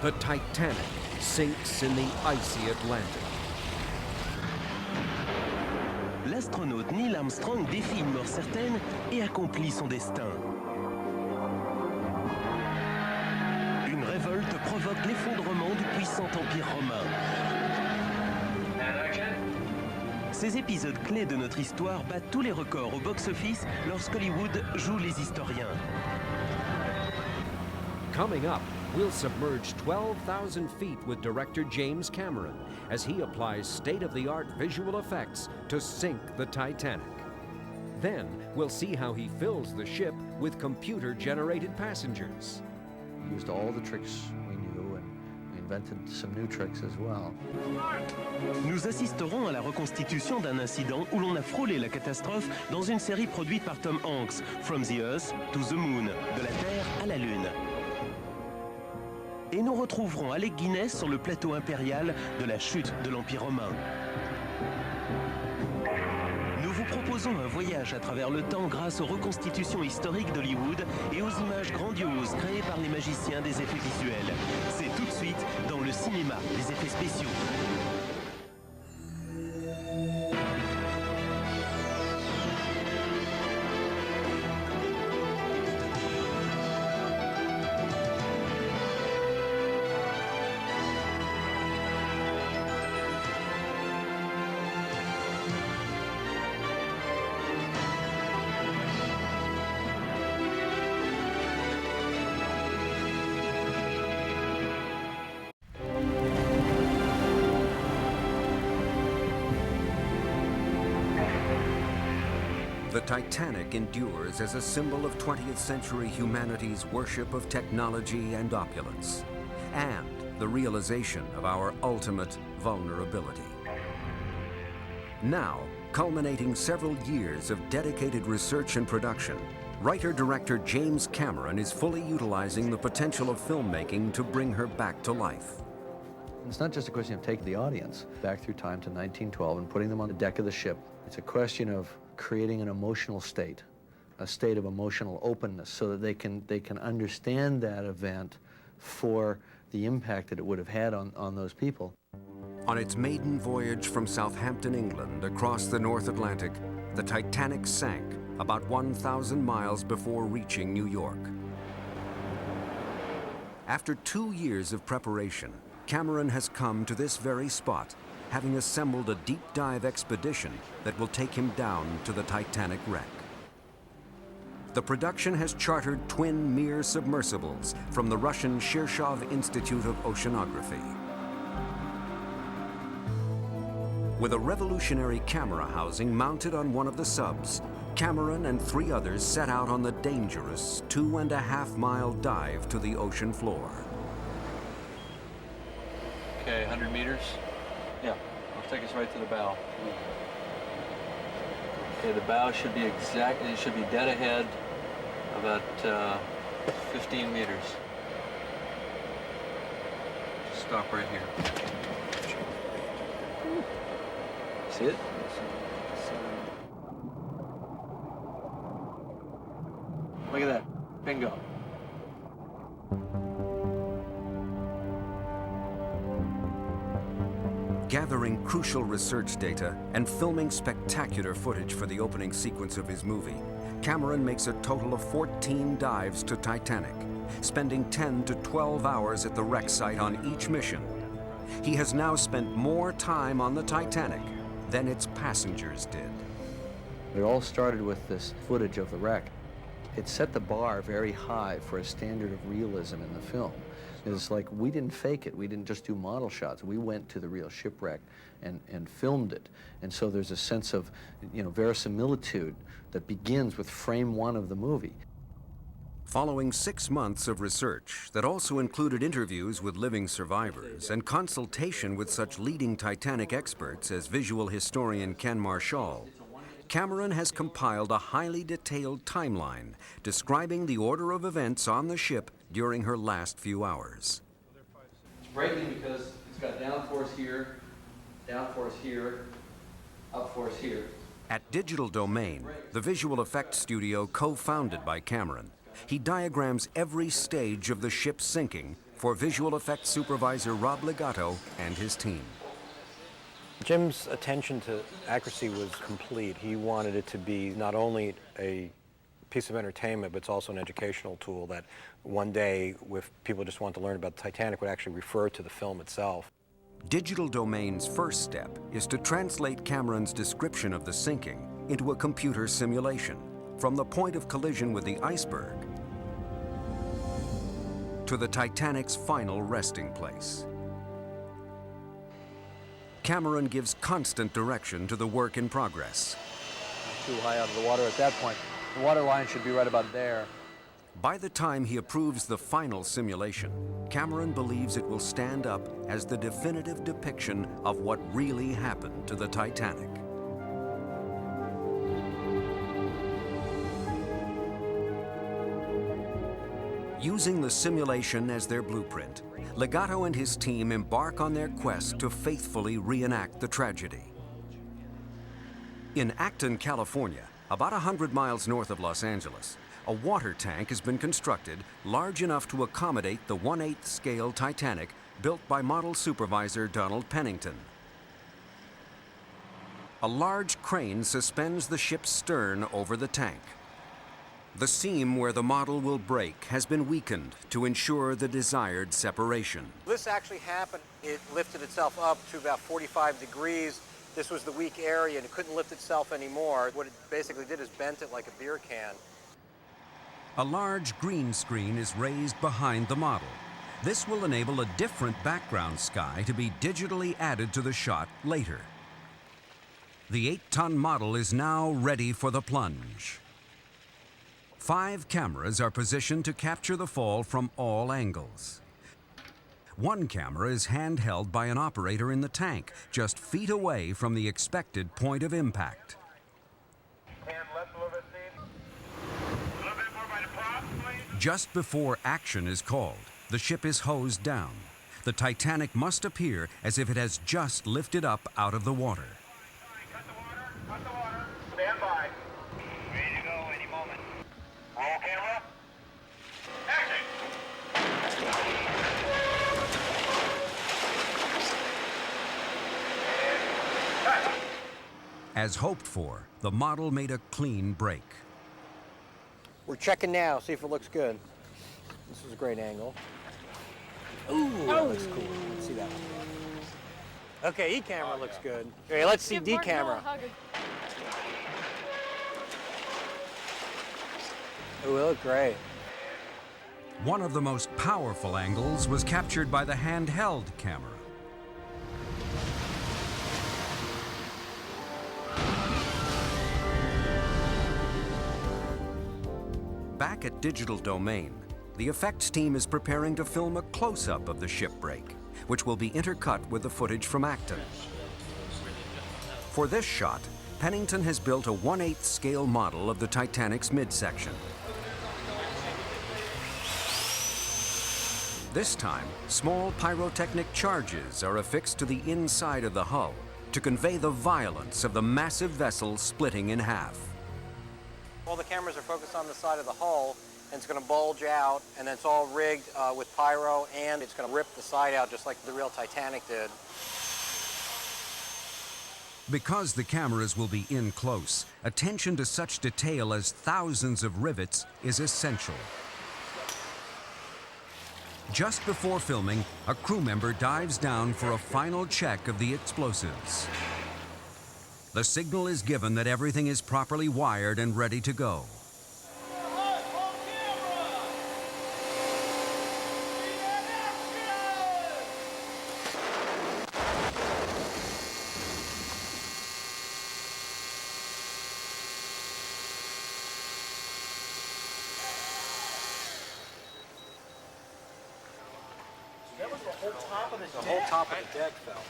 The Titanic sinks in the icy Atlantic. L'astronaute Neil Armstrong défie une mort certaine et accomplit son destin. Une révolte provoque l'effondrement du puissant empire romain. Ces épisodes clés de notre histoire battent tous les records au box-office lorsqu'Hollywood joue les historiens. Coming up, we'll submerge 12,000 feet with director James Cameron as he applies state-of-the-art visual effects to sink the Titanic. Then, we'll see how he fills the ship with computer-generated passengers. We used all the tricks we knew and we invented some new tricks as well. Nous assisterons à la reconstitution d'un incident où l'on a frôlé la catastrophe dans une série produite par Tom Hanks, From the Earth to the Moon, de la Terre à la Lune. Et nous retrouverons Alec Guinness sur le plateau impérial de la chute de l'Empire romain. Nous vous proposons un voyage à travers le temps grâce aux reconstitutions historiques d'Hollywood et aux images grandioses créées par les magiciens des effets visuels. C'est tout de suite dans le cinéma des effets spéciaux. The Titanic endures as a symbol of 20th century humanity's worship of technology and opulence, and the realization of our ultimate vulnerability. Now, culminating several years of dedicated research and production, writer-director James Cameron is fully utilizing the potential of filmmaking to bring her back to life. It's not just a question of taking the audience back through time to 1912 and putting them on the deck of the ship. It's a question of creating an emotional state, a state of emotional openness, so that they can understand that event for the impact that it would have had on those people. On its maiden voyage from Southampton, England, across the North Atlantic, the Titanic sank about 1,000 miles before reaching New York. After 2 years of preparation, Cameron has come to this very spot, having assembled a deep dive expedition that will take him down to the Titanic wreck. The production has chartered twin Mir submersibles from the Russian Shirshov Institute of Oceanography. With a revolutionary camera housing mounted on one of the subs, Cameron and 3 others set out on the dangerous 2.5-mile dive to the ocean floor. Okay, 100 meters? Yeah, it'll take us right to the bow. Okay, the bow should be exactly, it should be dead ahead, about 15 meters. Just stop right here. See it? Look at that, bingo. Gathering crucial research data and filming spectacular footage for the opening sequence of his movie, Cameron makes a total of 14 dives to Titanic, spending 10 to 12 hours at the wreck site on each mission. He has now spent more time on the Titanic than its passengers did. It all started with this footage of the wreck. It set the bar very high for a standard of realism in the film. It's like we didn't fake it. We didn't just do model shots. We went to the real shipwreck and filmed it. And so there's a sense of, verisimilitude that begins with frame 1 of the movie. Following 6 months of research that also included interviews with living survivors and consultation with such leading Titanic experts as visual historian Ken Marshall, Cameron has compiled a highly detailed timeline describing the order of events on the ship during her last few hours. It's breaking because it's got down force here, up force here. At Digital Domain, the visual effects studio co-founded by Cameron, he diagrams every stage of the ship's sinking for visual effects supervisor Rob Legato and his team. Jim's attention to accuracy was complete. He wanted it to be not only a piece of entertainment, but it's also an educational tool that one day, if people just want to learn about the Titanic, would actually refer to the film itself. Digital Domain's first step is to translate Cameron's description of the sinking into a computer simulation, from the point of collision with the iceberg to the Titanic's final resting place. Cameron gives constant direction to the work in progress. Too high out of the water at that point. The water line should be right about there. By the time he approves the final simulation, Cameron believes it will stand up as the definitive depiction of what really happened to the Titanic. Using the simulation as their blueprint, Legato and his team embark on their quest to faithfully reenact the tragedy. In Acton, California, about 100 miles north of Los Angeles, a water tank has been constructed large enough to accommodate the 1/8 scale Titanic built by model supervisor Donald Pennington. A large crane suspends the ship's stern over the tank. The seam where the model will break has been weakened to ensure the desired separation. This actually happened. It lifted itself up to about 45 degrees. This was the weak area, and it couldn't lift itself anymore. What it basically did is bent it like a beer can. A large green screen is raised behind the model. This will enable a different background sky to be digitally added to the shot later. The 8-ton model is now ready for the plunge. 5 cameras are positioned to capture the fall from all angles. One camera is handheld by an operator in the tank, just feet away from the expected point of impact. Just before action is called, the ship is hosed down. The Titanic must appear as if it has just lifted up out of the water. Cut the water. Stand by. Ready to go any moment. Roll camera. Action! Cut. As hoped for, the model made a clean break. We're checking now, see if it looks good. This is a great angle. Ooh, that looks cool. Let's see that one. Okay, E camera looks good. Okay, let's see D camera. Ooh, it looked great. One of the most powerful angles was captured by the handheld camera. Back at Digital Domain, the effects team is preparing to film a close-up of the shipbreak, which will be intercut with the footage from Acton. For this shot, Pennington has built a 1/8 scale model of the Titanic's midsection. This time, small pyrotechnic charges are affixed to the inside of the hull to convey the violence of the massive vessel splitting in half. All the cameras are focused on the side of the hull, and it's going to bulge out, and then it's all rigged with pyro, and it's going to rip the side out just like the real Titanic did. Because the cameras will be in close, attention to such detail as thousands of rivets is essential. Just before filming, a crew member dives down for a final check of the explosives. The signal is given that everything is properly wired and ready to go. The whole top of the deck fell.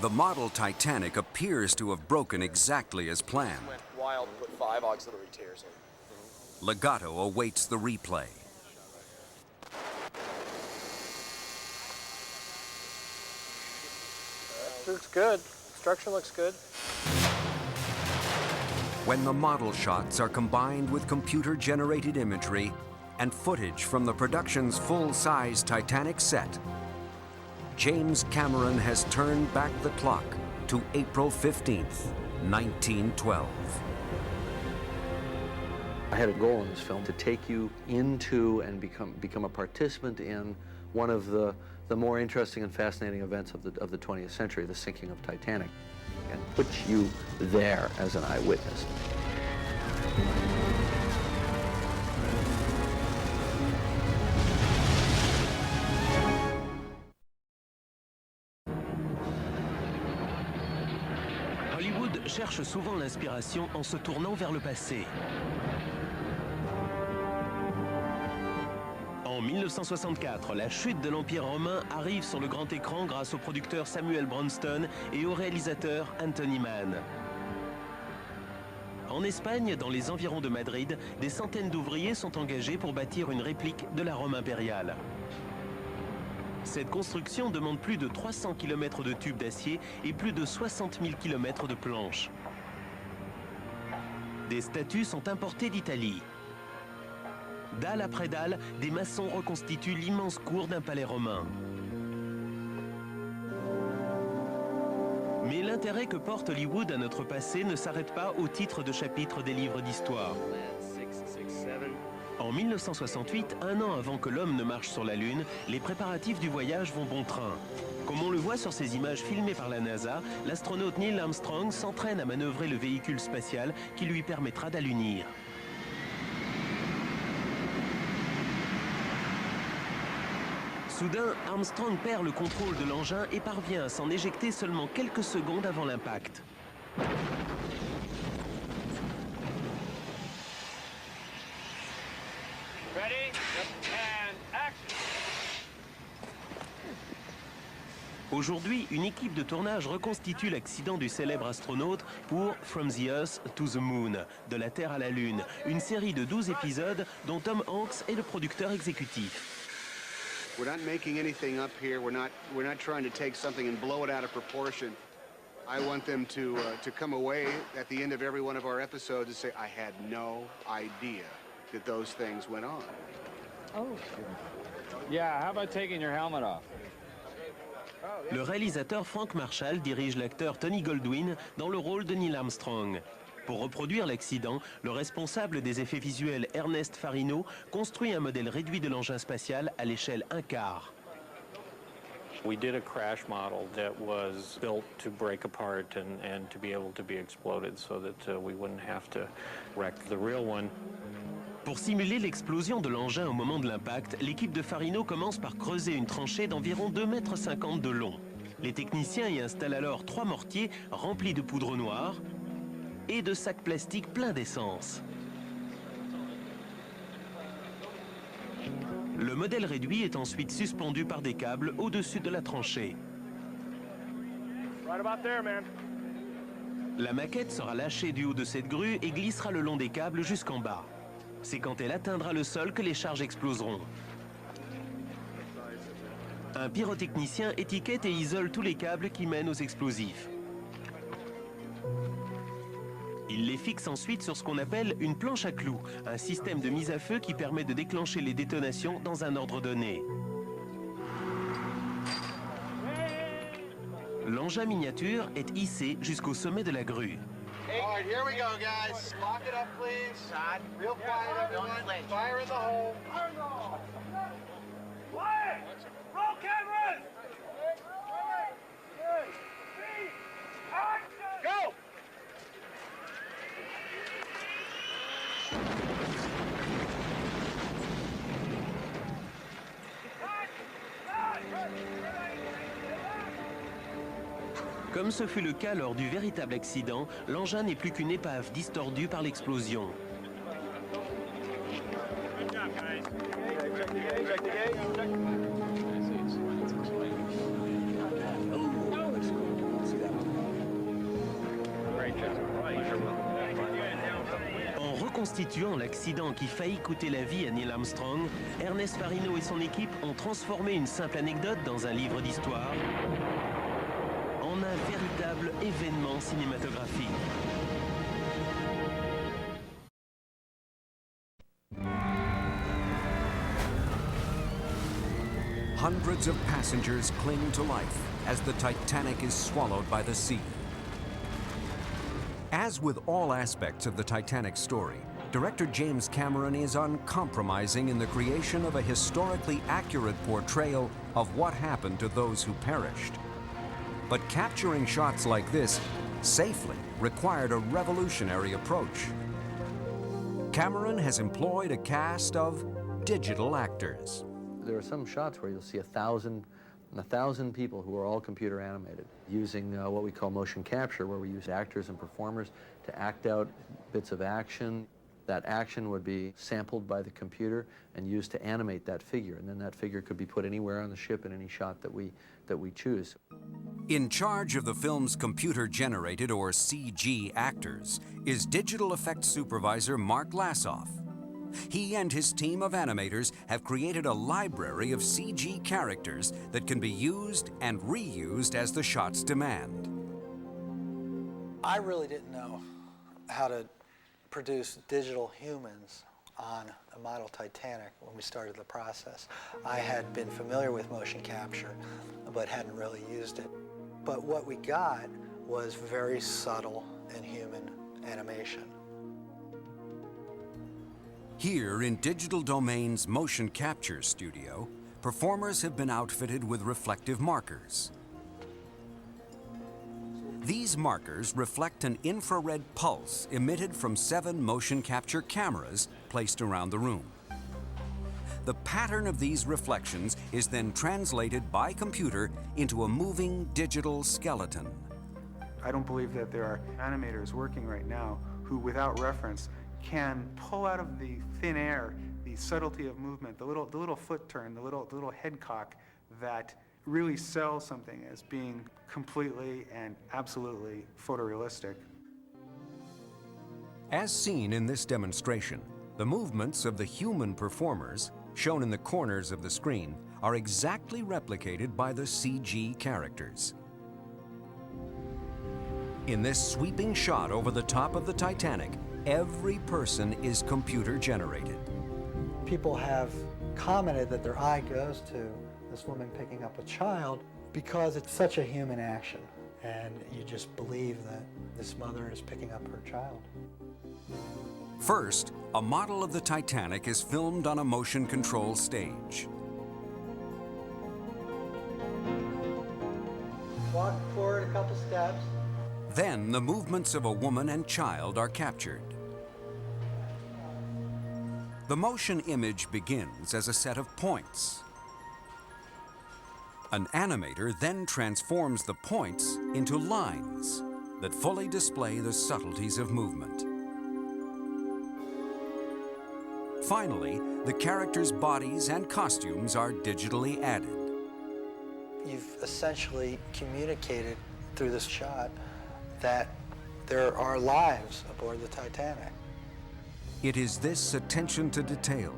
The model Titanic appears to have broken exactly as planned. Went wild and put 5 auxiliary tears in. Legato awaits the replay. Looks good. Structure looks good. When the model shots are combined with computer-generated imagery, and footage from the production's full-size Titanic set, James Cameron has turned back the clock to April 15th, 1912. I had a goal in this film to take you into and become a participant in one of the more interesting and fascinating events of the 20th century, the sinking of Titanic, and put you there as an eyewitness. Hollywood cherche souvent l'inspiration en se tournant vers le passé. En 1964, la chute de l'Empire romain arrive sur le grand écran grâce au producteur Samuel Bronston et au réalisateur Anthony Mann. En Espagne, dans les environs de Madrid, des centaines d'ouvriers sont engagés pour bâtir une réplique de la Rome impériale. Cette construction demande plus de 300 km de tubes d'acier et plus de 60 000 km de planches. Des statues sont importées d'Italie. Dalle après dalle, des maçons reconstituent l'immense cour d'un palais romain. Mais l'intérêt que porte Hollywood à notre passé ne s'arrête pas au titre de chapitre des livres d'histoire. En 1968, un an avant que l'homme ne marche sur la Lune, les préparatifs du voyage vont bon train. Comme on le voit sur ces images filmées par la NASA, l'astronaute Neil Armstrong s'entraîne à manœuvrer le véhicule spatial qui lui permettra d'allunir. Soudain, Armstrong perd le contrôle de l'engin et parvient à s'en éjecter seulement quelques secondes avant l'impact. Ready? And action! Aujourd'hui, une équipe de tournage reconstitue l'accident du célèbre astronaute pour From the Earth to the Moon, de la Terre à la Lune, une série de 12 épisodes dont Tom Hanks est le producteur exécutif. We're not making anything up here. We're not trying to take something and blow it out of proportion. I want them to come away at the end of every one of our episodes and say, I had no idea that those things went on. Oh. Yeah, how about taking your helmet off? Le réalisateur Frank Marshall dirige l'acteur Tony Goldwyn dans le rôle de Neil Armstrong. Pour reproduire l'accident, le responsable des effets visuels Ernest Farino construit un modèle réduit de l'engin spatial à l'échelle 1/4. We did a crash model that was built to break apart and to be able to be exploded so that we wouldn't have to wreck the real one. Pour simuler l'explosion de l'engin au moment de l'impact, l'équipe de Farino commence par creuser une tranchée d'environ 2,50 m de long. Les techniciens y installent alors 3 mortiers remplis de poudre noire et de sacs plastiques pleins d'essence. Le modèle réduit est ensuite suspendu par des câbles au-dessus de la tranchée. Right about there, man. La maquette sera lâchée du haut de cette grue et glissera le long des câbles jusqu'en bas. C'est quand elle atteindra le sol que les charges exploseront. Un pyrotechnicien étiquette et isole tous les câbles qui mènent aux explosifs. Il les fixe ensuite sur ce qu'on appelle une planche à clous, un système de mise à feu qui permet de déclencher les détonations dans un ordre donné. L'engin miniature est hissé jusqu'au sommet de la grue. All right, here we go, guys. Lock it up, please. Real quiet, everyone. Fire in the hole. Quiet! Roll cameras! Action! Go! Comme ce fut le cas lors du véritable accident, l'engin n'est plus qu'une épave distordue par l'explosion. Good job, guys. En reconstituant l'accident qui faillit coûter la vie à Neil Armstrong, Ernest Farino et son équipe ont transformé une simple anecdote dans un livre d'histoire en un véritable événement cinématographique. hundreds of passengers cling to life as the Titanic is swallowed by the sea. As with all aspects of the Titanic story, director James Cameron is uncompromising in the creation of a historically accurate portrayal of what happened to those who perished. But capturing shots like this safely required a revolutionary approach. Cameron has employed a cast of digital actors. There are some shots where you'll see 1,000 people who are all computer animated, using what we call motion capture, where we use actors and performers to act out bits of action. That action would be sampled by the computer and used to animate that figure, and then that figure could be put anywhere on the ship in any shot that we choose. In charge of the film's computer-generated, or CG, actors is digital effects supervisor Mark Lassoff. He and his team of animators have created a library of CG characters that can be used and reused as the shots demand. I really didn't know how to produce digital humans on a model Titanic when we started the process. I had been familiar with motion capture, but hadn't really used it. But what we got was very subtle and human animation. Here in Digital Domain's motion capture studio, performers have been outfitted with reflective markers. These markers reflect an infrared pulse emitted from 7 motion capture cameras placed around the room. The pattern of these reflections is then translated by computer into a moving digital skeleton. I don't believe that there are animators working right now who, without reference, can pull out of the thin air the subtlety of movement, the little foot turn, the little head cock that really sells something as being completely and absolutely photorealistic. As seen in this demonstration, the movements of the human performers, shown in the corners of the screen, are exactly replicated by the CG characters. In this sweeping shot over the top of the Titanic, every person is computer generated. People have commented that their eye goes to this woman picking up a child because it's such a human action, and you just believe that this mother is picking up her child. First, a model of the Titanic is filmed on a motion control stage. Walk forward a couple steps. Then the movements of a woman and child are captured. The motion image begins as a set of points. An animator then transforms the points into lines that fully display the subtleties of movement. Finally, the characters' bodies and costumes are digitally added. You've essentially communicated through this shot that there are lives aboard the Titanic. It is this attention to detail,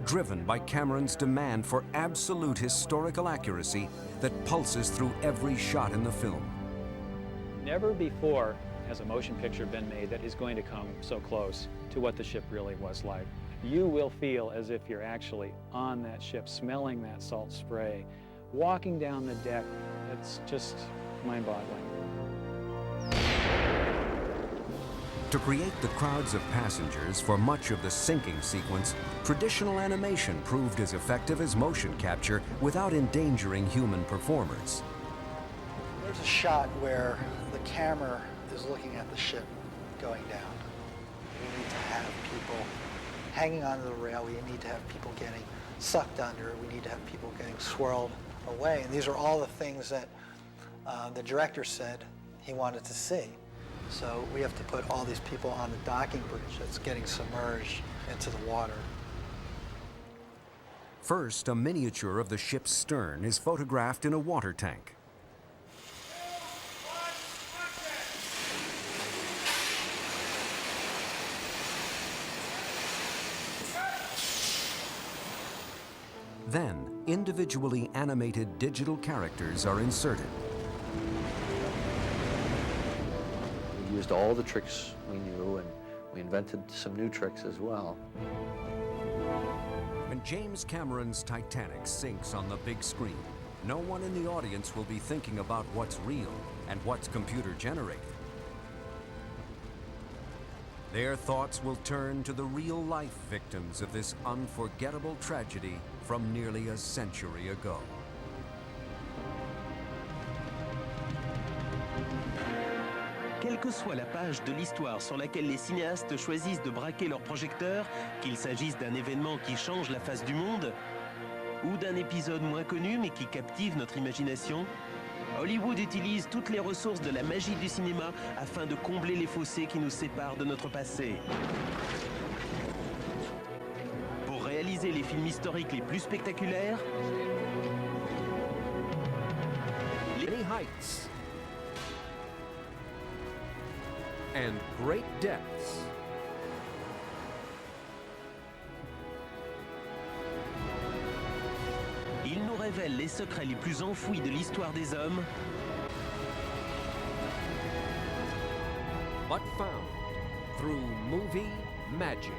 driven by Cameron's demand for absolute historical accuracy, that pulses through every shot in the film. Never before has a motion picture been made that is going to come so close to what the ship really was like. You will feel as if you're actually on that ship, smelling that salt spray, walking down the deck. It's just mind-boggling. To create the crowds of passengers for much of the sinking sequence, traditional animation proved as effective as motion capture without endangering human performers. There's a shot where the camera is looking at the ship going down. We need to have people hanging onto the rail. We need to have people getting sucked under. We need to have people getting swirled away. And these are all the things that the director said he wanted to see. So we have to put all these people on the docking bridge that's getting submerged into the water. First, a miniature of the ship's stern is photographed in a water tank. Then, individually animated digital characters are inserted. We used all the tricks we knew, and we invented some new tricks as well. When James Cameron's Titanic sinks on the big screen, no one in the audience will be thinking about what's real and what's computer-generated. Their thoughts will turn to the real-life victims of this unforgettable tragedy from nearly a century ago. Quelle que soit la page de l'histoire sur laquelle les cinéastes choisissent de braquer leur projecteur, qu'il s'agisse d'un événement qui change la face du monde, ou d'un épisode moins connu mais qui captive notre imagination, Hollywood utilise toutes les ressources de la magie du cinéma afin de combler les fossés qui nous séparent de notre passé. Pour réaliser les films historiques les plus spectaculaires, Many heights and great depths. il nous révèle les secrets les plus enfouis de l'histoire des hommes, But found through movie magic.